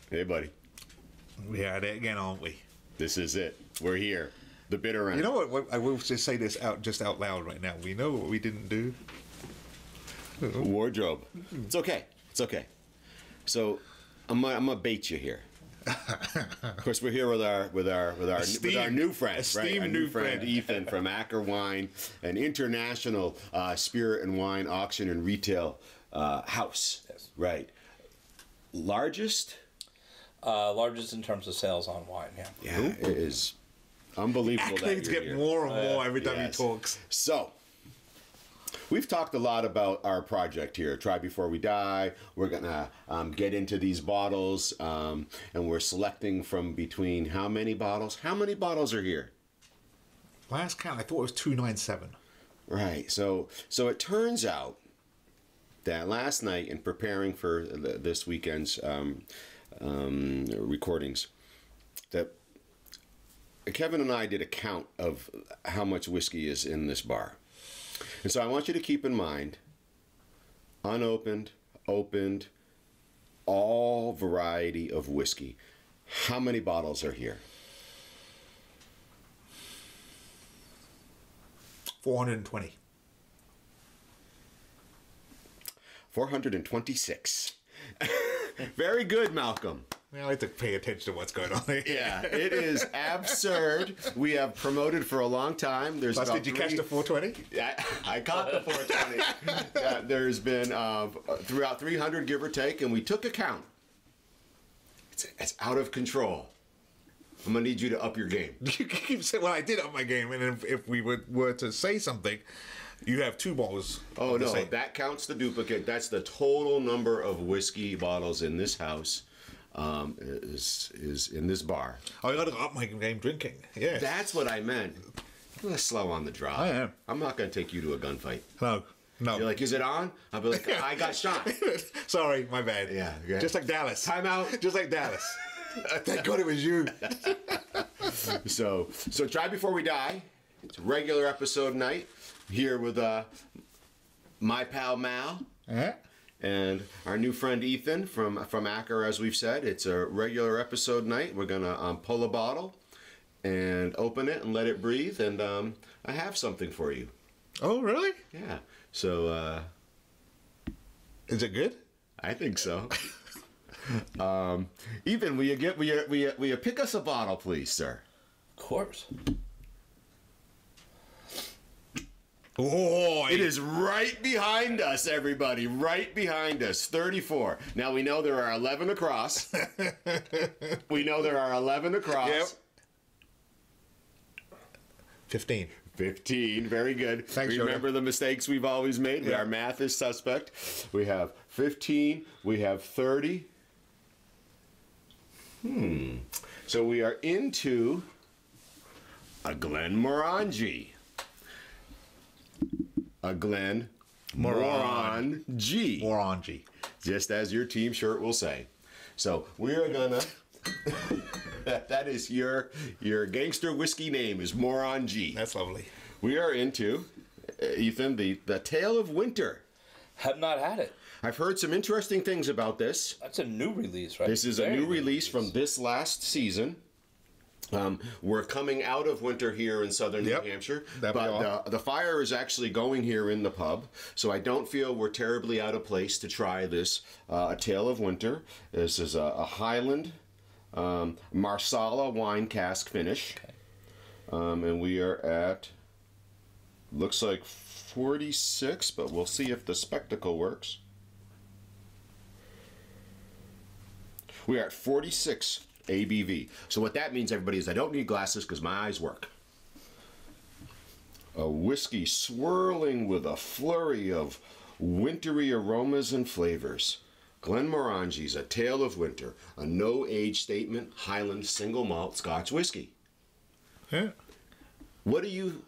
Hey, buddy. We are there again, aren't we? This is it. We're here. The bitter end. You know what? I will just say this out loud right now. We know what we didn't do. Wardrobe. It's okay. It's okay. So I'm gonna bait you here. Of course, we're here with our new friend, right? Our new friend Ethan from Acker Wine, an international spirit and wine auction and retail house. Yes. Right. Largest in terms of sales on wine, yeah. Yeah, it is unbelievable. Things get more and more every time he talks. So, we've talked a lot about our project here, Try Before We Die. We're going to get into these bottles, and we're selecting from between how many bottles? How many bottles are here? Last count, I thought it was 297. Right. So it turns out that last night, in preparing for this weekend's recordings, that Kevin and I did a count of how much whiskey is in this bar. And so I want you to keep in mind, unopened, opened, all variety of whiskey. How many bottles are here? 420. 426. Very good, Malcolm. I like to pay attention to what's going on here. Yeah, it is absurd. We have promoted for a long time. There's Plus, did you catch the 420? I caught the 420. There's been throughout 300, give or take, and we took a count. It's out of control. I'm going to need you to up your game. You keep saying, well, I did up my game, and if we were to say something, you have 2 bottles. Oh, no, that counts the duplicate. That's the total number of whiskey bottles in this house. Is in this bar. Oh, I got to up my game drinking. Yeah, that's what I meant. I'm gonna slow on the draw. I am. I'm not gonna take you to a gunfight. No. You're like, is it on? I'll be like, I got shot. Sorry, my bad. Yeah. Just like Dallas. Time out. Just like Dallas. Thank God it was you. So Try Before We Die. It's a regular episode night here with my pal Mal. And our new friend Ethan from Acker, as we've said. It's a regular episode night. We're going to pull a bottle and open it and let it breathe. And I have something for you. Oh, really? Yeah. So... is it good? I think so. Ethan, will you pick us a bottle, please, sir? Of course. Oh, it is right behind us, everybody. Right behind us. 34. Now, we know there are 11 across. We know there are 11 across. Yep. 15. 15. Very good. Thanks, remember the mistakes we've always made? Yeah. Our math is suspect. We have 15. We have 30. So we are into a Glenmorangie. A Glenmorangie. Just as your team shirt will say. So we are gonna. that is your gangster whiskey name is Morangie. That's lovely. We are into Ethan the Tale of Winter. Have not had it. I've heard some interesting things about this. That's a new release, right? This is a new release from this last season. We're coming out of winter here in southern New Hampshire, but the fire is actually going here in the pub, so I don't feel we're terribly out of place to try this Tale of Winter. This is a Highland Marsala wine cask finish, and we are at, looks like 46, but we'll see if the spectacle works. We are at 46 ABV. So what that means, everybody, is I don't need glasses because my eyes work. A whiskey swirling with a flurry of wintry aromas and flavors. Glenmorangie's A Tale of Winter, a no-age statement Highland single malt Scotch whiskey. Yeah. What do you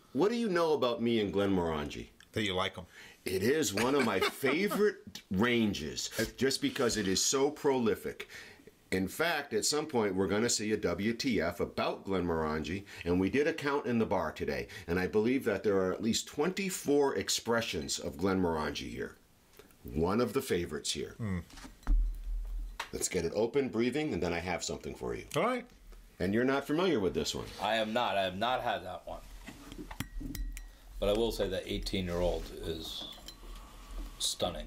know about me and Glenmorangie? That you like them. It is one of my favorite ranges, just because it is so prolific. In fact, at some point, we're going to see a WTF about Glenmorangie, and we did a count in the bar today, and I believe that there are at least 24 expressions of Glenmorangie here. One of the favorites here. Let's get it open, breathing, and then I have something for you. All right. And you're not familiar with this one. I am not. I have not had that one. But I will say that 18-year-old is stunning.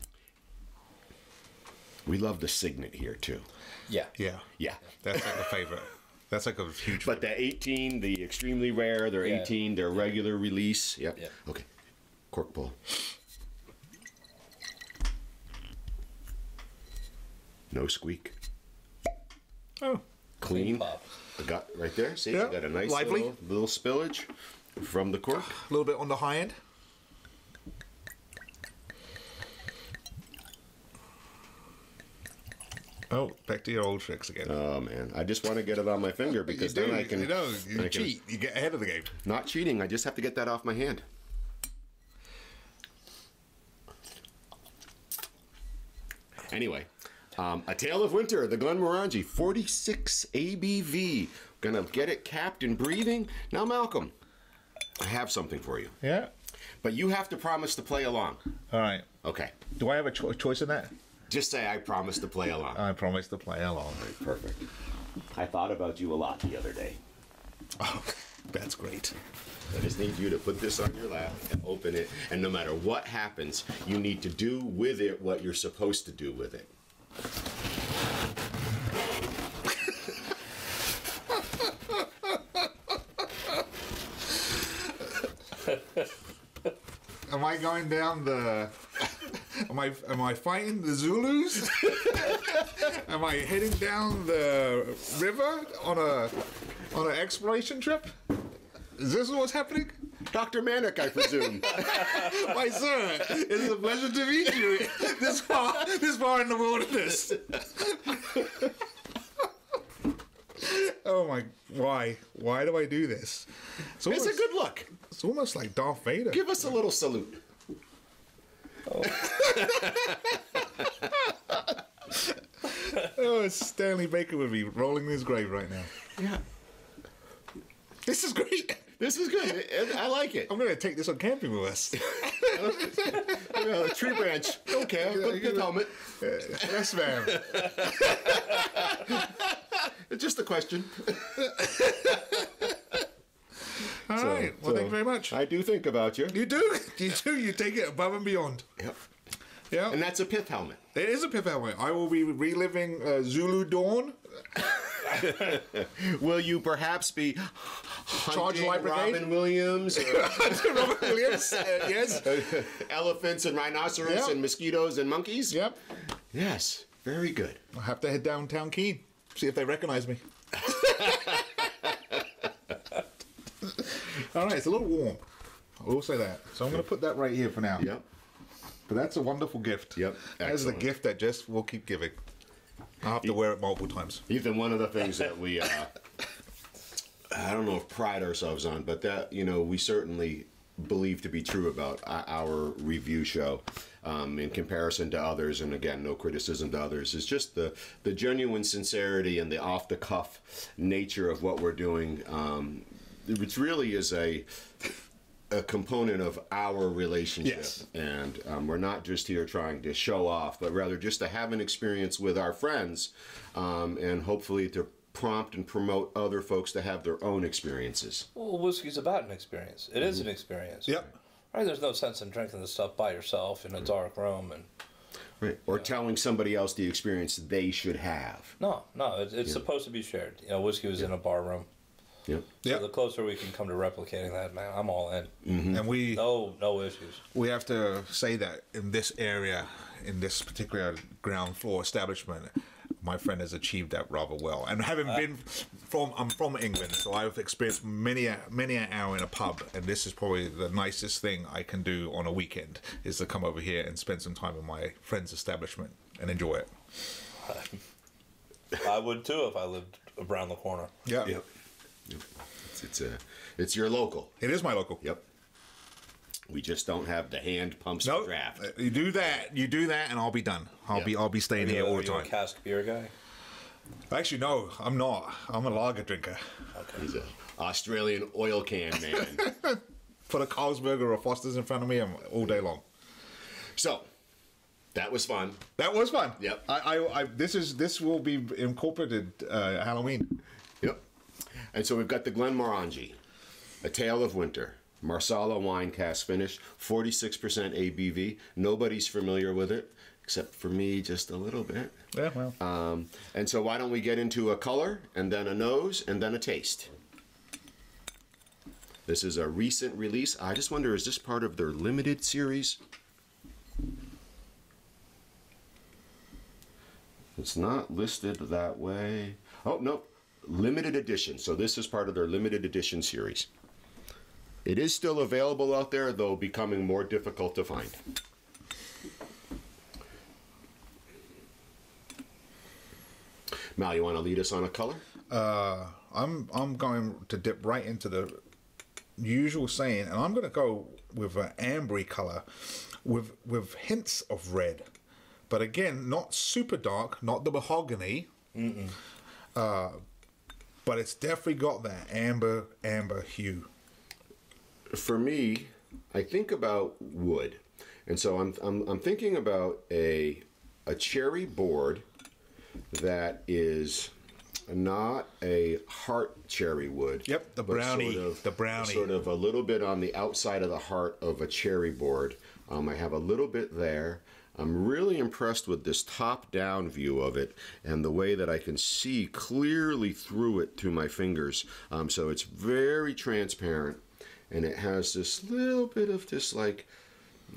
We love the Signet here, too. Yeah. Yeah. Yeah. That's like a favorite. That's like a huge But the 18, the extremely rare, they're 18, they're regular release. Yep. Yeah. Okay. Cork pull. No squeak. Oh. Clean. Pop. I got right there. See, Yeah. you got a nice Lively. little spillage from the cork. A little bit on the high end. Oh, back to your old tricks again. Oh man, I just want to get it on my finger because then I can. You cheat. You get ahead of the game. Not cheating. I just have to get that off my hand. Anyway, A Tale of Winter, the Glenmorangie, 46 ABV. Gonna get it capped and breathing. Now, Malcolm, I have something for you. Yeah. But you have to promise to play along. All right. Okay. Do I have a choice in that? Just say I promise to play along. I promise to play along. Perfect. I thought about you a lot the other day. Oh, that's great. I just need you to put this on your lap and open it. And no matter what happens, you need to do with it what you're supposed to do with it. Am I going down the? Am I fighting the Zulus? Am I heading down the river on an exploration trip? Is this what's happening? Dr. Manic, I presume. My sir, it is a pleasure to meet you this far in the wilderness. Oh my! Why do I do this? It's a good look. It's almost like Darth Vader. Give us a little salute. Oh, it's Stanley Baker with me rolling in his grave right now. Yeah. This is great. This is good. I like it. I'm going to take this on camping with us. A tree branch. Okay, put the helmet. Yes, ma'am. It's just a question. All right. Well, thank you very much. I do think about you. You do. You do. You take it above and beyond. Yep. Yeah. And that's a pith helmet. It is a pith helmet. I will be reliving Zulu Dawn. Will you perhaps be hunting Light Brigade? Robin Williams? Robert Williams. Yes. Elephants and rhinoceros and mosquitoes and monkeys? Yep. Yes. Very good. I'll have to head downtown Keene. See if they recognize me. All right. It's a little warm. I will say that. So I'm going to put that right here for now. Yep. But that's a wonderful gift. Yep. That's the Excellent. gift that just will keep giving. I'll have to wear it multiple times. Ethan, one of the things that we, I don't know if pride ourselves on, but that, we certainly believe to be true about our review show in comparison to others, and again, no criticism to others, is just the genuine sincerity and the off-the-cuff nature of what we're doing, which really is a component of our relationship. Yes. And we're not just here trying to show off, but rather just to have an experience with our friends and hopefully to prompt and promote other folks to have their own experiences. Well, whiskey's about an experience. It is an experience. Yep. Right? There's no sense in drinking this stuff by yourself in a dark room and. Right. Or telling somebody else the experience they should have. No, it's supposed to be shared. Whiskey was in a bar room. Yep. So the closer we can come to replicating that, man, I'm all in. Mm-hmm. And we no issues. We have to say that in this area, in this particular ground floor establishment, my friend has achieved that rather well. And having been I'm from England, so I've experienced many an hour in a pub, and this is probably the nicest thing I can do on a weekend is to come over here and spend some time in my friend's establishment and enjoy it. I would too if I lived around the corner. Yeah. Yep. It's your local. It is my local. Yep. We just don't have the hand pumps Nope. to draft. You do that, and I'll be done. I'll be staying here all the Are you a time. cask beer guy? Actually, no, I'm not. I'm a lager drinker. Okay. He's an Australian oil can man. Put a Carlsberg or a Foster's in front of me, I'm all day long. So, That was fun. That was fun. Yep. This will be incorporated Halloween. Yep. And so we've got the Glenmorangie, A Tale of Winter, Marsala wine cask finish, 46% ABV. Nobody's familiar with it, except for me, just a little bit. Yeah, well. And so why don't we get into a color, and then a nose, and then a taste. This is a recent release. I just wonder, is this part of their limited series? It's not listed that way. Oh, no. Limited edition. So this is part of their limited edition series. It is still available out there, though becoming more difficult to find. Mal, you want to lead us on a color? I'm going to dip right into the usual saying, and I'm going to go with an ambery color with hints of red. But again, not super dark, not the mahogany. But it's definitely got that amber hue. For me, I think about wood, and so I'm thinking about a cherry board that is not a heart cherry wood. Yep, the brownie. Sort of a little bit on the outside of the heart of a cherry board. I have a little bit there. I'm really impressed with this top-down view of it and the way that I can see clearly through it to my fingers. So it's very transparent, and it has this little bit of this, like,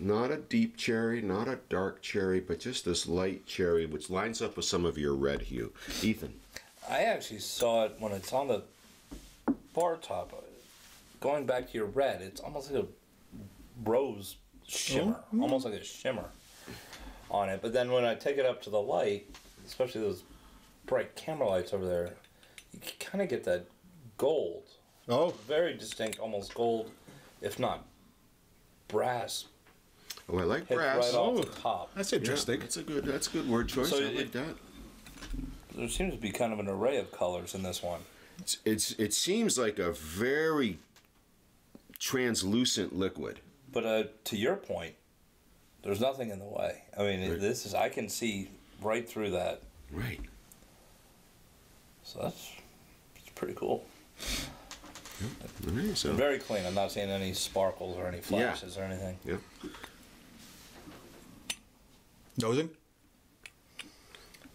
not a deep cherry, not a dark cherry, but just this light cherry, which lines up with some of your red hue. Ethan? I actually saw it when it's on the bar top. Going back to your red, it's almost like a rose shimmer, almost like a shimmer on it. But then when I take it up to the light, especially those bright camera lights over there, you kind of get that gold. Oh, Very distinct, almost gold, if not brass. Oh, I like Hit brass. right off the top. that's interesting. Yeah, that's a good word choice. So I like that. There seems to be kind of an array of colors in this one. It seems like a very translucent liquid. But to your point, there's nothing in the way. I mean, Right. this is, I can see right through that. Right. So it's pretty cool. All right, so And very clean. I'm not seeing any sparkles or any flashes or anything. yeah. Nosing? I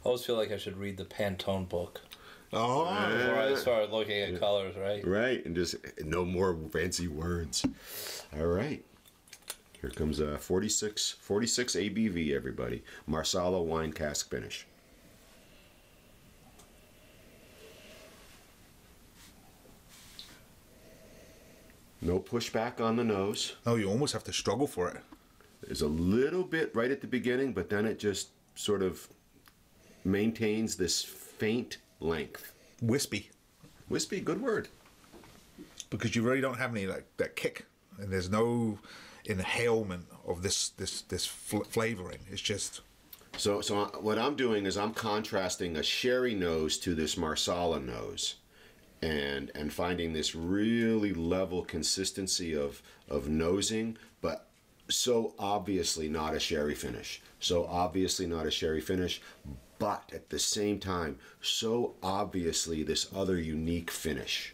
always feel like I should read the Pantone book Oh, before I start looking at colors, right? Right, and just no more fancy words. All right. Here comes a 46 ABV, everybody. Marsala wine cask finish. No pushback on the nose. oh, you almost have to struggle for it. There's a little bit right at the beginning, but then it just sort of maintains this faint length. Wispy, Wispy, good word. because you really don't have any like that kick, and there's no inhalement of this flavoring. It's just So what I'm doing is I'm contrasting a sherry nose to this Marsala nose, and finding this really level consistency of nosing, but so obviously not a sherry finish. So obviously not a sherry finish, but at the same time, so obviously this other unique finish.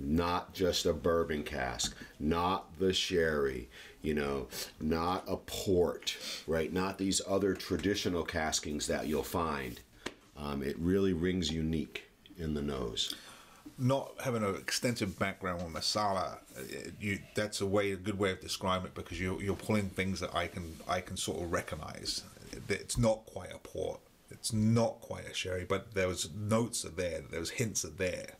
Not just a bourbon cask, not the sherry, not a port, right? Not these other traditional caskings that you'll find. It really rings unique in the nose. not having an extensive background on Marsala. That's a good way of describing it, because you're pulling things that I can sort of recognize. It's not quite a port. It's not quite a sherry, but there was notes are there. There was hints are there.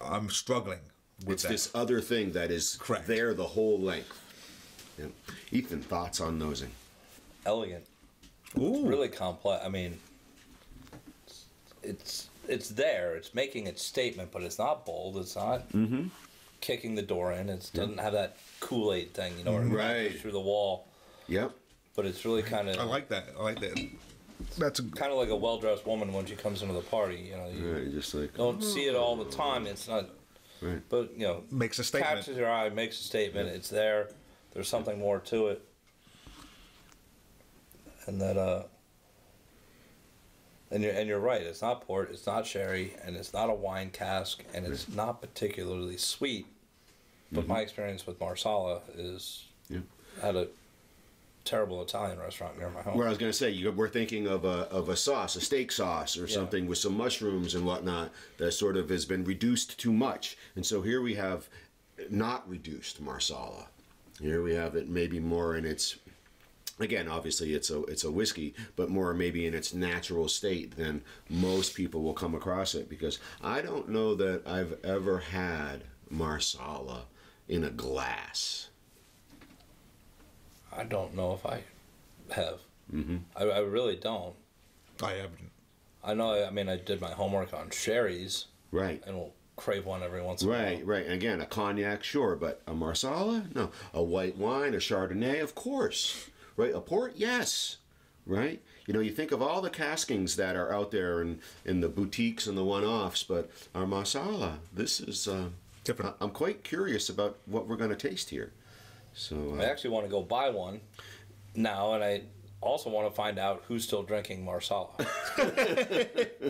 I'm struggling with that. It's this other thing that is Correct. there the whole length. Yeah. Ethan, thoughts on nosing? Elegant. Ooh. Really complex. I mean, it's there. It's making its statement, but it's not bold. It's not kicking the door in. It doesn't have that Kool-Aid thing, where it Right. crashes through the wall. Yep. But it's really kind of I like that. That's kind of like a well-dressed woman when she comes into the party. You Right, just like don't see it all the time. It's not, right. but makes a statement. catches your eye, makes a statement. It's there. There's something more to it. and that and you're right. It's not port. It's not sherry, and it's not a wine cask, and it's not particularly sweet. But my experience with Marsala is at a terrible Italian restaurant near my home. Well, I was going to say, we're thinking of a sauce, a steak sauce or something with some mushrooms and whatnot that sort of has been reduced too much. And so here we have not reduced Marsala. Here we have it maybe more in its, again, obviously it's a whiskey, but more maybe in its natural state than most people will come across it, because I don't know that I've ever had Marsala in a glass. I don't know if I have. I really don't. I haven't. I know. I mean, I did my homework on sherries. Right. And we'll crave one every once in a while. Right. And again, a cognac, sure, but a Marsala? No. A white wine, a Chardonnay, of course. Right. A port? Yes. Right. You know, you think of all the caskings that are out there in the boutiques and the one-offs, but our Marsala, this is different. I'm quite curious about what we're going to taste here. So I actually want to go buy one now, and I also want to find out who's still drinking Marsala. Right?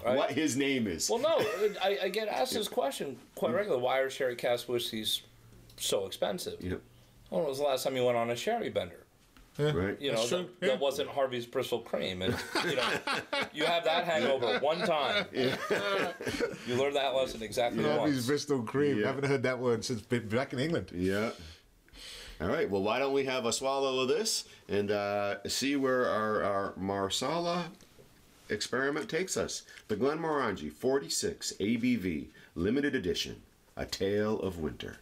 What his name is. Well, no, I get asked this question quite regularly. Why are sherry cask whiskeys so expensive? Yep. When was the last time you went on a sherry bender? Yeah, right. You know, that wasn't Harvey's Bristol Cream. And, you know, you have that hangover one time. Yeah. You learn that lesson exactly once. Harvey's Bristol Cream. Yeah. I haven't heard that word since back in England. Yeah. All right. Well, why don't we have a swallow of this and see where our Marsala experiment takes us. The Glenmorangie 46 ABV limited edition, A Tale of Winter.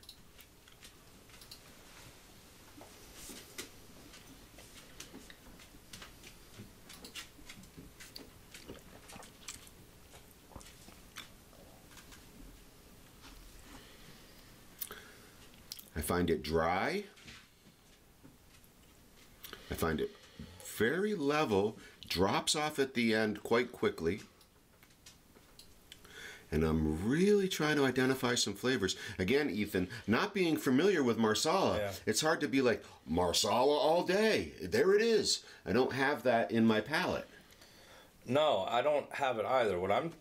I find it dry. I find it very level, drops off at the end quite quickly. And I'm really trying to identify some flavors. Again, Ethan, not being familiar with Marsala, it's hard to be like, Marsala all day. There it is. I don't have that in my palate. No, I don't have it either. What I'm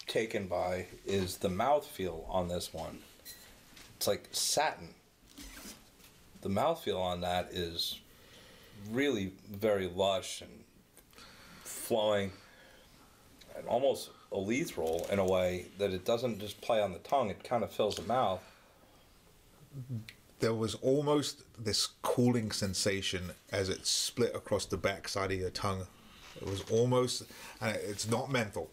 taken by is the mouthfeel on this one. It's like satin. The mouthfeel on that is really very lush and flowing and almost ethereal in a way that it doesn't just play on the tongue, it kind of fills the mouth. There was almost this cooling sensation as it split across the back side of your tongue. It was almost, and it's not menthol,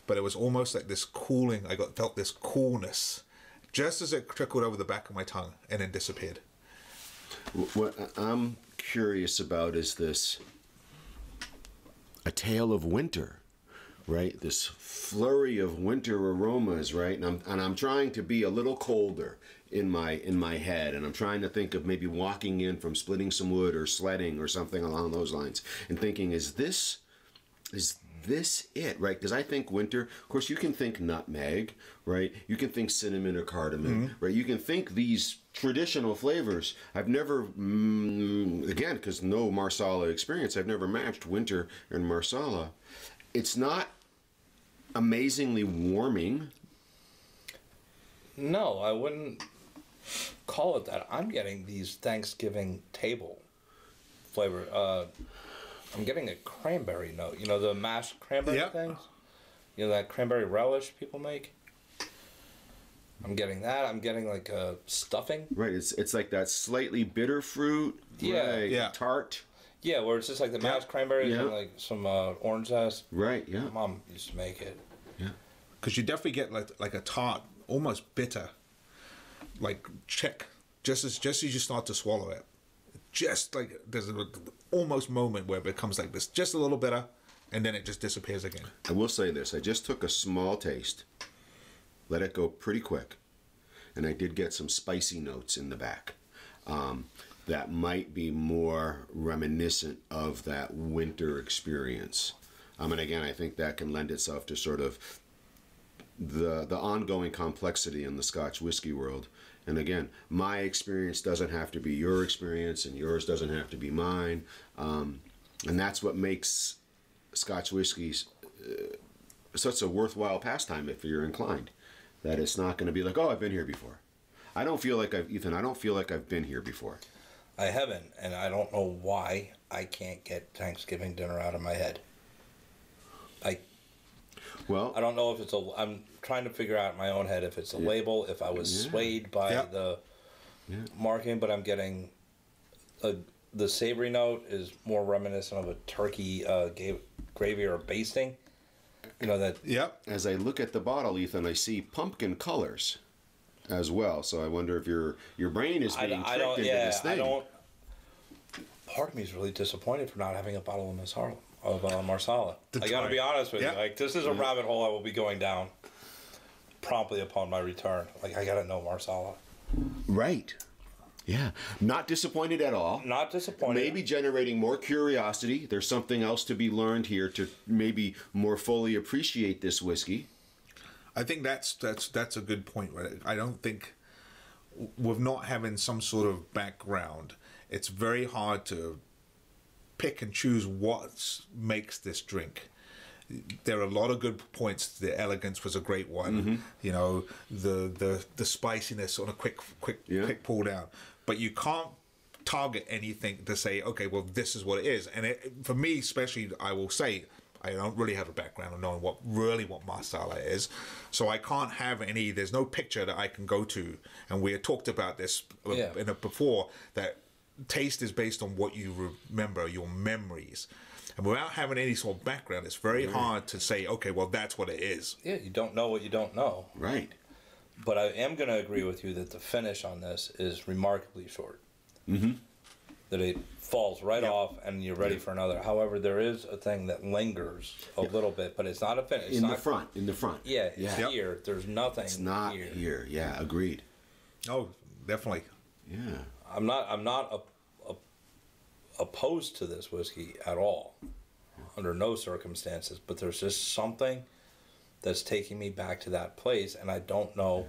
but it was almost like this cooling. Felt this coolness just as it trickled over the back of my tongue and then disappeared. What I'm curious about is this A Tale of Winter, right? This flurry of winter aromas, right? And I'm trying to be a little colder in my head, and I'm trying to think of maybe walking in from splitting some wood or sledding or something along those lines, and thinking, is this it, right? Because I think winter, of course, you can think nutmeg, right? You can think cinnamon or cardamom, right? You can think these traditional flavors. I've never, again, because no Marsala experience, I've never matched winter and Marsala. It's not amazingly warming. No, I wouldn't call it that. I'm getting these Thanksgiving table flavor. I'm getting a cranberry note. You know, the mashed cranberry things? You know, that cranberry relish people make? I'm getting that. I'm getting like a stuffing. Right, it's like that slightly bitter fruit. Right, tart. Yeah, where it's just like the mashed cranberries and like some orange zest. Right, yeah. My mom used to make it. Yeah. Because you definitely get like a tart, almost bitter, like check, just as you start to swallow it. Just like there's an almost moment where it becomes like this, just a little bitter, and then it just disappears again. I will say this, I just took a small taste, let it go pretty quick, and I did get some spicy notes in the back that might be more reminiscent of that winter experience. And again, I think that can lend itself to sort of the ongoing complexity in the Scotch whiskey world. And again, my experience doesn't have to be your experience, and yours doesn't have to be mine. And that's what makes Scotch whiskeys such a worthwhile pastime if you're inclined. That it's not going to be like, oh, I've been here before. I don't feel like I've been here before. I haven't, and I don't know why I can't get Thanksgiving dinner out of my head. I don't know if it's I'm trying to figure out in my own head if it's a label, if I was swayed by the marketing, but I'm getting the savory note is more reminiscent of a turkey gravy or a basting. You know that. Yep. As I look at the bottle, Ethan, I see pumpkin colors as well. So I wonder if your brain is being tricked into this thing. Part of me is really disappointed for not having a bottle of Marsala. I got to be honest with you. Like, this is a rabbit hole I will be going down promptly upon my return. Like, I got to know Marsala. Right. Yeah. Not disappointed at all. Not disappointed. Maybe generating more curiosity. There's something else to be learned here to maybe more fully appreciate this whiskey. I think that's a good point. Right? I don't think, with not having some sort of background, it's very hard to pick and choose what makes this drink. There are a lot of good points. The elegance was a great one. You know, the spiciness on a quick pull down. But you can't target anything to say, okay, well, this is what it is. And for me, especially, I will say, I don't really have a background of knowing what Marsala is. So I can't have any, there's no picture that I can go to. And we had talked about this before, that taste is based on what you remember, your memories. And without having any sort of background, it's very hard to say, okay, well, that's what it is. Yeah, you don't know what you don't know. Right. But I am going to agree with you that the finish on this is remarkably short. That it falls right off and you're ready for another. However, there is a thing that lingers a little bit, but it's not a finish. In the front. Yeah, it's here. There's nothing It's not here. Yeah, agreed. Oh, definitely. Yeah. I'm not opposed to this whiskey at all, under no circumstances, but there's just something that's taking me back to that place, and I don't know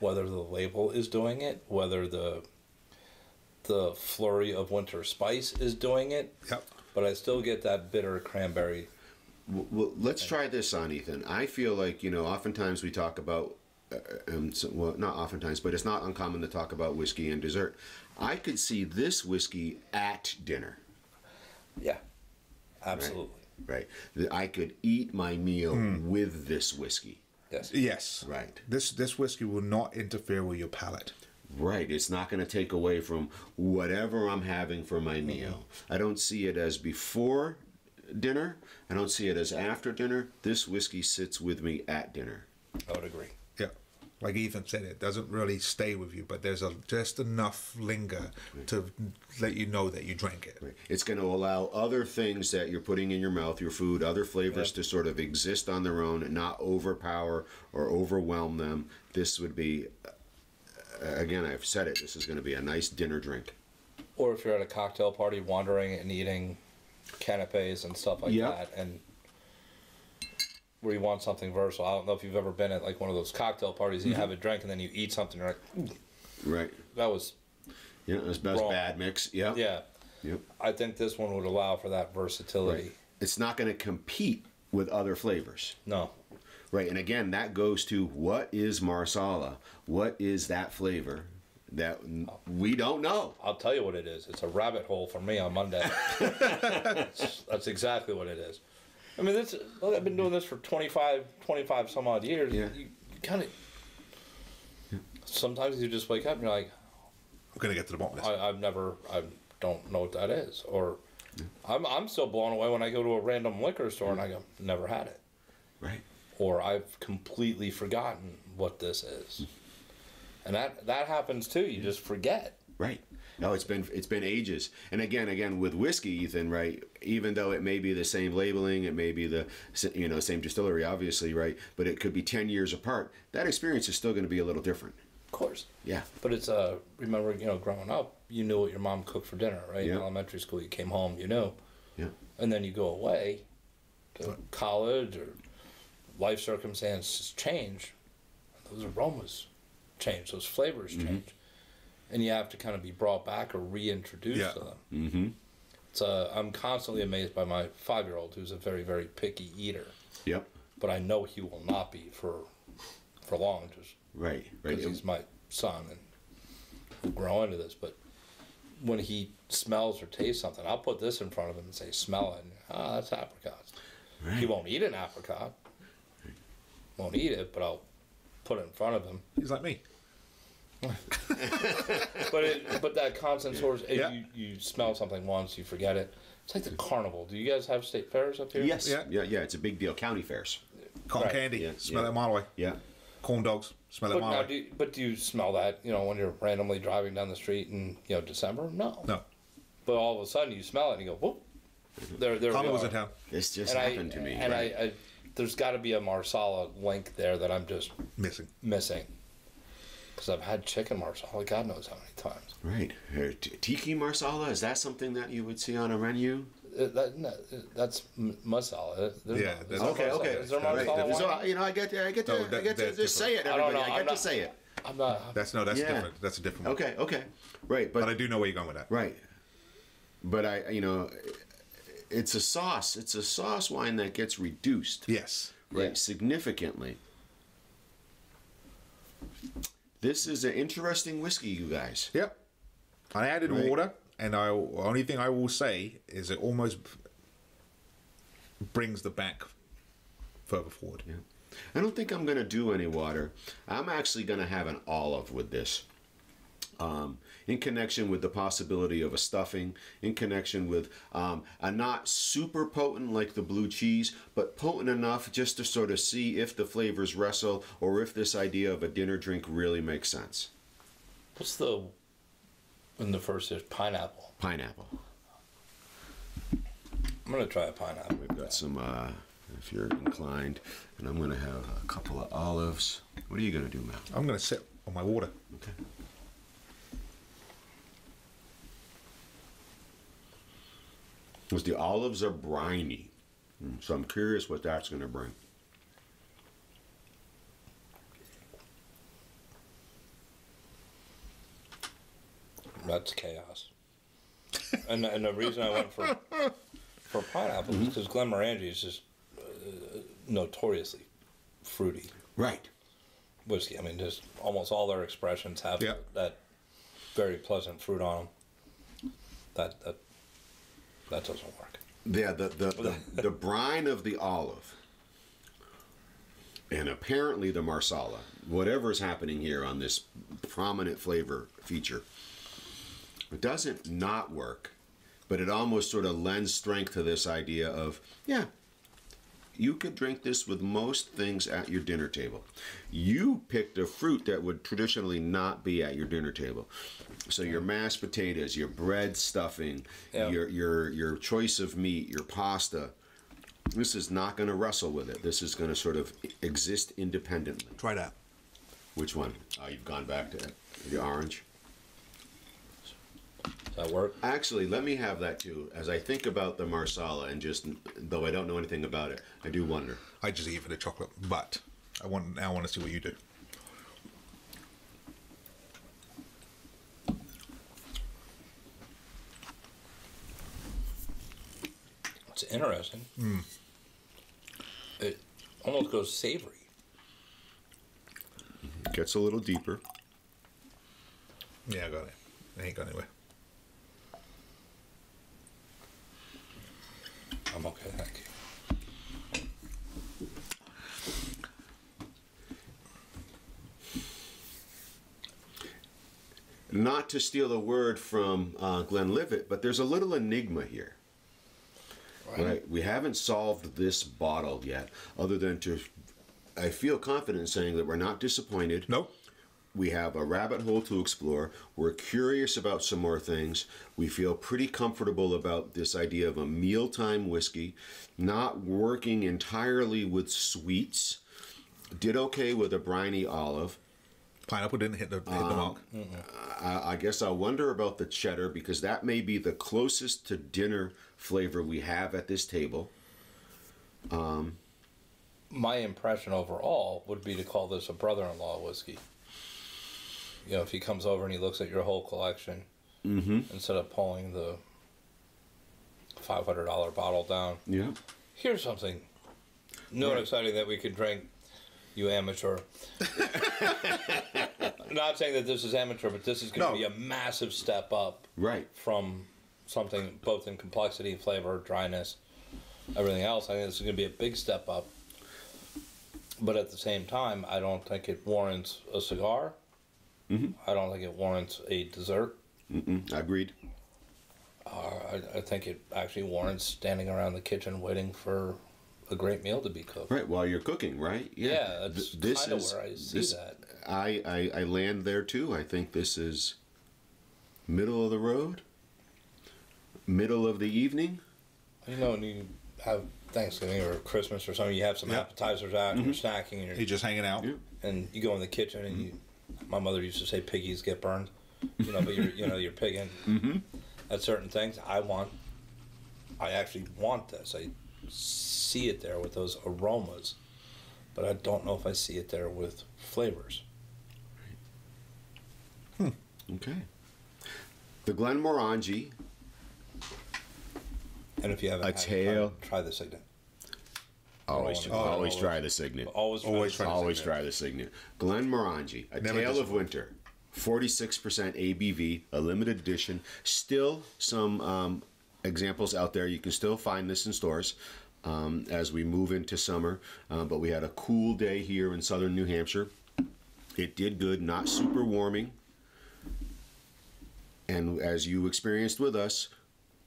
whether the label is doing it, whether the flurry of winter spice is doing it. Yep. But I still get that bitter cranberry. Well, let's try this on, Ethan. I feel like, oftentimes we talk about, not oftentimes, but it's not uncommon to talk about whiskey and dessert. I could see this whiskey at dinner. Yeah, absolutely. Right. I could eat my meal with this whiskey. Yes. Right. This whiskey will not interfere with your palate. Right. It's not going to take away from whatever I'm having for my meal. I don't see it as before dinner. I don't see it as after dinner. This whiskey sits with me at dinner. I would agree. Yeah. Like Ethan said, it doesn't really stay with you, but there's just enough linger to let you know that you drank it. Right. It's going to allow other things that you're putting in your mouth, your food, other flavors to sort of exist on their own and not overpower or overwhelm them. This would be, again, I've said it, this is going to be a nice dinner drink. Or if you're at a cocktail party wandering and eating canapes and stuff like that, and where you want something versatile. I don't know if you've ever been at like one of those cocktail parties and you have a drink and then you eat something and you're like, right. That was that's bad mix. Yeah. Yeah. Yep. I think this one would allow for that versatility. Right. It's not going to compete with other flavors. No. Right, and again, that goes to what is Marsala? What is that flavor that we don't know? I'll tell you what it is. It's a rabbit hole for me on Monday. That's exactly what it is. I mean, I've been doing this for 25 some odd years. Yeah. You kind of... Sometimes you just wake up and you're like... I'm going to get to the bottom of this. I don't know what that is. Or I'm still blown away when I go to a random liquor store and I go, never had it. Right. Or I've completely forgotten what this is. And that happens too. You just forget. Right. No, it's been ages. And again with whiskey, Ethan, right? Even though it may be the same labeling, it may be the same distillery, obviously, right? But it could be 10 years apart. That experience is still going to be a little different. Of course. Yeah. But it's remember, growing up, you knew what your mom cooked for dinner, right? Yeah. In elementary school, you came home, you knew. Yeah. And then you go away to college or life circumstances change. Those aromas change. Those flavors change. And you have to kind of be brought back or reintroduced to them. I'm constantly amazed by my 5-year-old, who's a very, very picky eater. Yep. But I know he will not be for long, just right. because he's my son and will grow into this. But when he smells or tastes something, I'll put this in front of him and say, "Smell it." And, that's apricots. Right. He won't eat an apricot. Won't eat it, but I'll put it in front of him. He's like me. but that constant source, you smell something once, you forget it. It's like the carnival. Do you guys have state fairs up here? Yes. Yeah. It's a big deal. County fairs. Cotton candy. Smell it a mile away. Yeah. Corn dogs. Smell it a mile away. But do you smell that, when you're randomly driving down the street in, December? No. But all of a sudden you smell it and you go, whoop. There Colin was in town. This just happened to me. And I there's got to be a Marsala link there that I'm just missing. Because I've had chicken Marsala, God knows how many times. Right. Tiki Marsala, is that something that you would see on a menu? That's Marsala. Okay. Is there Marsala wine? So, I get to just say it, everybody. I get to say it. I'm not. That's different. That's a different one. Okay. Right. But I do know where you're going with that. Right. But it's a sauce. It's a sauce wine that gets reduced. Yes. Right. Significantly. This is an interesting whiskey, you guys. Yep. I added water, and the only thing I will say is it almost brings the back further forward. Yeah. I don't think I'm going to do any water. I'm actually going to have an olive with this. In connection with the possibility of a stuffing, in connection with a not super potent like the blue cheese, but potent enough just to sort of see if the flavors wrestle or if this idea of a dinner drink really makes sense. What's in the first dish? Pineapple. Pineapple. I'm going to try a pineapple. We've got some, if you're inclined, and I'm going to have a couple of olives. What are you going to do, Matt? I'm going to sit on my water. Okay. Because the olives are briny. So I'm curious what that's going to bring. That's chaos. and the reason I went for pineapple is because Glenmorangie is just notoriously fruity. Right. Whiskey. I mean, just almost all their expressions have that very pleasant fruit on them. That doesn't work. Yeah, the brine of the olive, and apparently the Marsala, whatever's happening here on this prominent flavor feature, it doesn't not work, but it almost sort of lends strength to this idea of, you could drink this with most things at your dinner table. You picked a fruit that would traditionally not be at your dinner table. So your mashed potatoes, your bread stuffing, your choice of meat, your pasta, this is not going to wrestle with it. This is going to sort of exist independently. Try that. Which one? Oh, you've gone back to the orange. Does that work? Actually, let me have that too. As I think about the Marsala, and just though I don't know anything about it, I do wonder. I just eat for the chocolate, but I want to see what you do. It's interesting. It almost goes savory. Gets a little deeper. Yeah, I got it. I ain't got anywhere. I'm okay, thank you. Not to steal a word from Glenlivet, but there's a little enigma here. Right. We haven't solved this bottle yet, other than I feel confident in saying that we're not disappointed. Nope. We have a rabbit hole to explore. We're curious about some more things. We feel pretty comfortable about this idea of a mealtime whiskey, not working entirely with sweets. Did okay with a briny olive. Pineapple didn't hit the mark. I guess I wonder about the cheddar, because that may be the closest to dinner flavor we have at this table. My impression overall would be to call this a brother-in-law whiskey. If he comes over and he looks at your whole collection, instead of pulling $500 bottle down. Yeah. Here's something new and exciting that we could drink, you amateur. Not saying that this is amateur, but this is going to be a massive step up. Right. From something both in complexity, flavor, dryness, everything else. I think this is going to be a big step up. But at the same time, I don't think it warrants a cigar. Mm-hmm. I don't think it warrants a dessert. Agreed. I think it actually warrants standing around the kitchen waiting for a great meal to be cooked. Right, while you're cooking, right? Yeah, that's kind of where I see that. I land there too. I think this is middle of the road, middle of the evening. You know, when you have Thanksgiving or Christmas or something, you have some appetizers out, and you're snacking, and you're just hanging out, and you go in the kitchen, and my mother used to say piggies get burned, you know, but you're pigging at certain things. I actually want this. I see it there with those aromas, but I don't know if I see it there with flavors. Okay. The Glenmorangie. And if you haven't try the Signet. Always try the Signet. Always try the Signet. Glenmorangie, a Tale of Winter, 46% ABV, a limited edition. Still some examples out there. You can still find this in stores as we move into summer. But we had a cool day here in southern New Hampshire. It did good, not super warming. And as you experienced with us,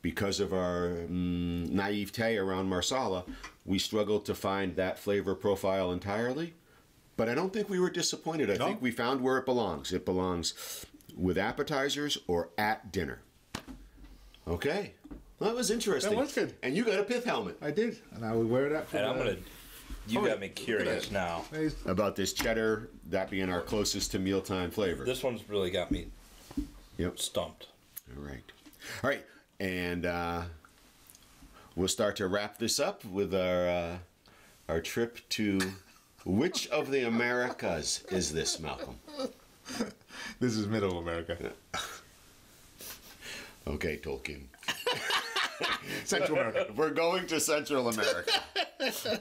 because of our naivete around Marsala, we struggled to find that flavor profile entirely. But I don't think we were disappointed. I think we found where it belongs. It belongs with appetizers or at dinner. Okay. Well, that was interesting. That was good. And you got a pith helmet. I did. And I would wear that for you got me curious now. About this cheddar, that being our closest to mealtime flavor. This one's really got me stumped. All right. And we'll start to wrap this up with our trip to which of the Americas is this, Malcolm? This is Middle America. Okay, Tolkien. Central America. We're going to Central America.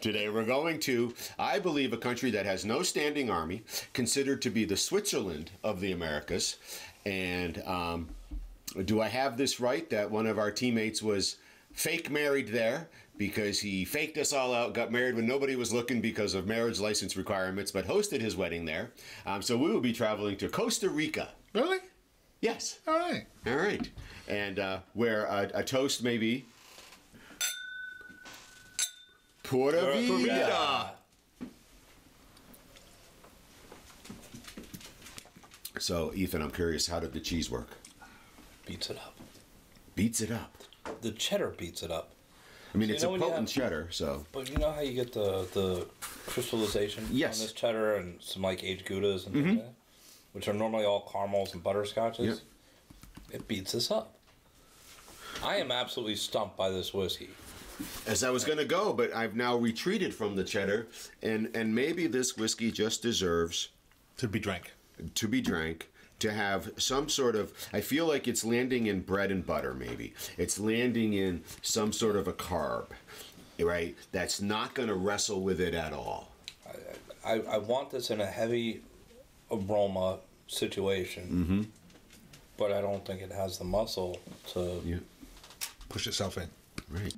Today we're going to, I believe, a country that has no standing army, considered to be the Switzerland of the Americas. And do I have this right, that one of our teammates was fake married there because he faked us all out, got married when nobody was looking because of marriage license requirements, but hosted his wedding there. So we will be traveling to Costa Rica. Really? Yes. All right. And where a toast may be Pura Vida. So, Ethan, I'm curious, how did the cheese work? Beats it up. Beats it up. The cheddar beats it up. I mean, it's a potent cheddar, so. But you know how you get the crystallization on this cheddar and some like aged Goudas and things like that, which are normally all caramels and butterscotches? Yep. It beats this up. I am absolutely stumped by this whiskey. As I was going to go, but I've now retreated from the cheddar, and maybe this whiskey just deserves to be drank. To have some sort of, I feel like it's landing in bread and butter, maybe. It's landing in some sort of a carb, right? That's not going to wrestle with it at all. I want this in a heavy aroma situation, but I don't think it has the muscle to push itself in. Right.